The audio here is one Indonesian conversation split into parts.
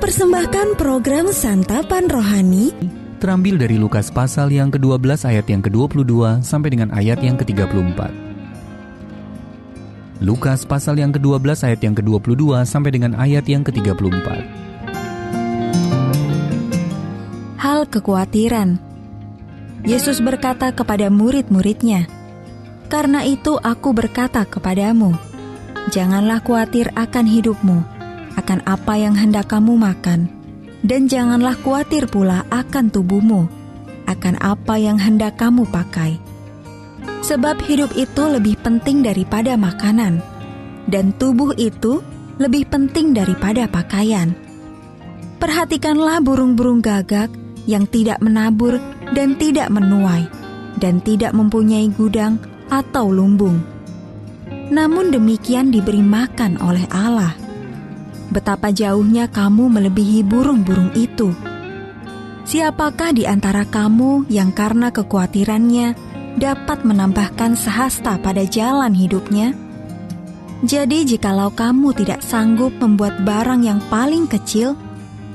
mempersembahkan program Santapan Rohani terambil dari Lukas pasal yang ke-12 ayat yang ke-22 sampai dengan ayat yang ke-34. Lukas pasal yang ke-12 ayat yang ke-22 sampai dengan ayat yang ke-34. Hal kekhawatiran. Yesus berkata kepada murid-muridnya, "Karena itu aku berkata kepadamu, janganlah khawatir akan hidupmu, akan apa yang hendak kamu makan, dan janganlah khawatir pula akan tubuhmu, akan apa yang hendak kamu pakai. Sebab hidup itu lebih penting daripada makanan, dan tubuh itu lebih penting daripada pakaian. Perhatikanlah burung-burung gagak yang tidak menabur dan tidak menuai, dan tidak mempunyai gudang atau lumbung. Namun demikian diberi makan oleh Allah. Betapa jauhnya kamu melebihi burung-burung itu. Siapakah di antara kamu yang karena kekhawatirannya dapat menambahkan sehasta pada jalan hidupnya? Jadi jikalau kamu tidak sanggup membuat barang yang paling kecil,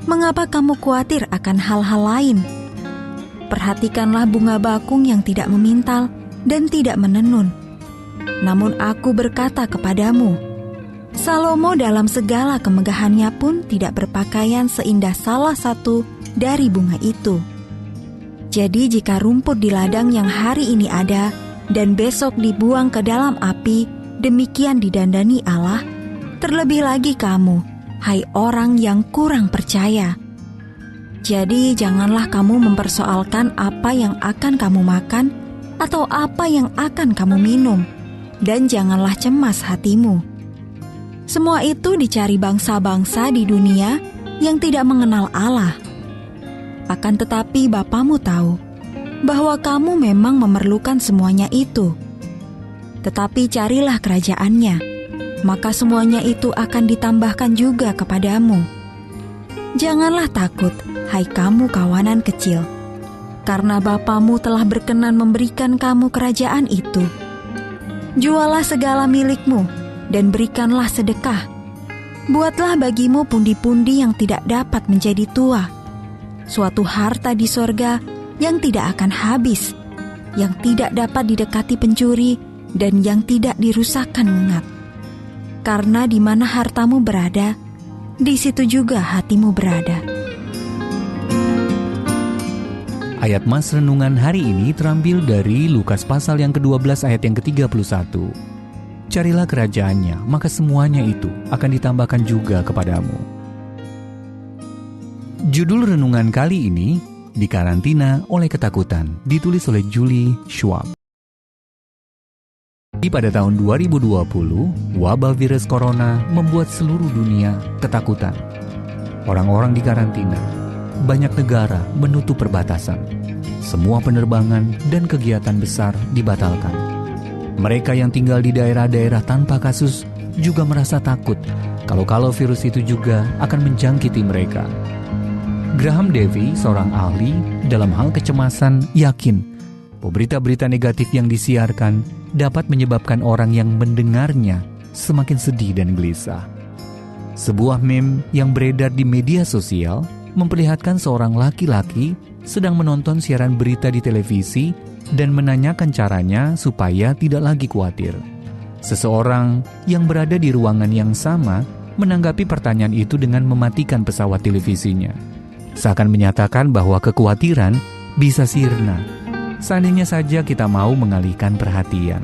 mengapa kamu khawatir akan hal-hal lain? Perhatikanlah bunga bakung yang tidak memintal dan tidak menenun. Namun aku berkata kepadamu, Salomo dalam segala kemegahannya pun tidak berpakaian seindah salah satu dari bunga itu. Jadi jika rumput di ladang yang hari ini ada dan besok dibuang ke dalam api, demikian didandani Allah, terlebih lagi kamu, hai orang yang kurang percaya. Jadi janganlah kamu mempersoalkan apa yang akan kamu makan atau apa yang akan kamu minum, dan janganlah cemas hatimu. Semua itu dicari bangsa-bangsa di dunia yang tidak mengenal Allah. Akan tetapi Bapamu tahu bahwa kamu memang memerlukan semuanya itu. Tetapi carilah kerajaan-Nya, maka semuanya itu akan ditambahkan juga kepadamu. Janganlah takut, hai kamu kawanan kecil, karena Bapamu telah berkenan memberikan kamu kerajaan itu. Jualah segala milikmu dan berikanlah sedekah. Buatlah bagimu pundi-pundi yang tidak dapat menjadi tua, suatu harta di sorga yang tidak akan habis, yang tidak dapat didekati pencuri, dan yang tidak dirusakkan mengat. Karena di mana hartamu berada, di situ juga hatimu berada." Ayat Mas Renungan hari ini terambil dari Lukas pasal yang ke-12 ayat yang ke-31. Carilah kerajaannya, maka semuanya itu akan ditambahkan juga kepadamu. Judul renungan kali ini, Dikarantina oleh Ketakutan, ditulis oleh Julie Schwab. Pada tahun 2020, wabah virus corona membuat seluruh dunia ketakutan. Orang-orang dikarantina, banyak negara menutup perbatasan, semua penerbangan dan kegiatan besar dibatalkan. Mereka yang tinggal di daerah-daerah tanpa kasus juga merasa takut kalau virus itu juga akan menjangkiti mereka. Graham Davy, seorang ahli dalam hal kecemasan, yakin berita-berita negatif yang disiarkan dapat menyebabkan orang yang mendengarnya semakin sedih dan gelisah. Sebuah meme yang beredar di media sosial memperlihatkan seorang laki-laki sedang menonton siaran berita di televisi dan menanyakan caranya supaya tidak lagi khawatir. Seseorang yang berada di ruangan yang sama menanggapi pertanyaan itu dengan mematikan pesawat televisinya. Seakan menyatakan bahwa kekhawatiran bisa sirna, seandainya saja kita mau mengalihkan perhatian.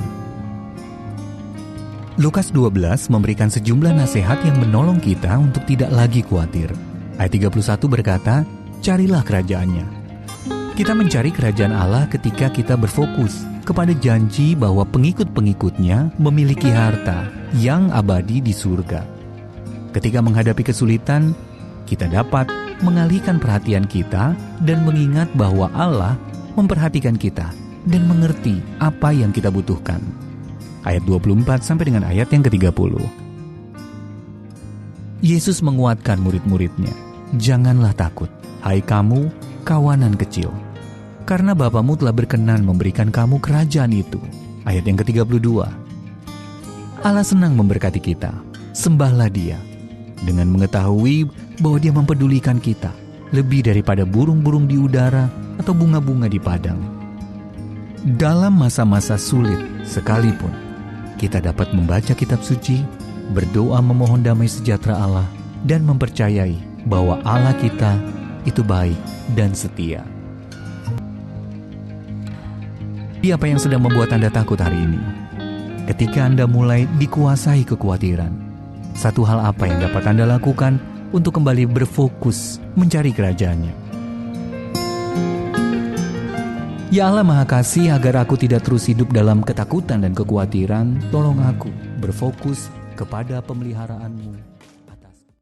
Lukas 12 memberikan sejumlah nasihat yang menolong kita untuk tidak lagi khawatir. Ayat 31 berkata, "Carilah kerajaannya." Kita mencari kerajaan Allah ketika kita berfokus kepada janji bahwa pengikut-pengikutnya memiliki harta yang abadi di surga. Ketika menghadapi kesulitan, kita dapat mengalihkan perhatian kita dan mengingat bahwa Allah memperhatikan kita dan mengerti apa yang kita butuhkan. Ayat 24 sampai dengan ayat yang ke-30. Yesus menguatkan murid-muridnya, "Janganlah takut, hai kamu kawanan kecil, karena Bapamu telah berkenan memberikan kamu kerajaan itu." Ayat yang ke-32. Allah senang memberkati kita. Sembahlah Dia. Dengan mengetahui bahwa Dia mempedulikan kita lebih daripada burung-burung di udara atau bunga-bunga di padang. Dalam masa-masa sulit sekalipun, kita dapat membaca kitab suci, berdoa memohon damai sejahtera Allah, dan mempercayai bahwa Allah kita itu baik dan setia. Apa yang sedang membuat Anda takut hari ini? Ketika Anda mulai dikuasai kekhawatiran, satu hal apa yang dapat Anda lakukan untuk kembali berfokus mencari kerajaan-Nya? Ya Allah Maha Kasih, agar aku tidak terus hidup dalam ketakutan dan kekhawatiran, tolong aku berfokus kepada pemeliharaanmu.